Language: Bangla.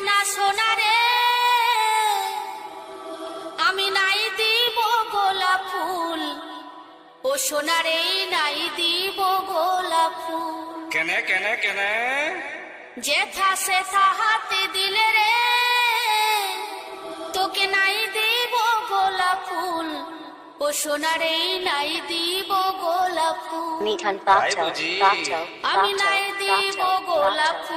না সোনা রে, আমি নাই দিব গোলাপ ফুল, ও সোনা রে নাই দিব গোলাপ ফুল। কেনে কেনে কেনে যেথা সেথা হাতে দিলে রে, তোকে নাই দিব গোলাপ ফুল, ও সোনা রে নাই দিব গোলাপ ফুল। Meet on তাই Bato, বুঝি? Bato, আমি Bato, নাই দিব Bato, গোলাপ Bato.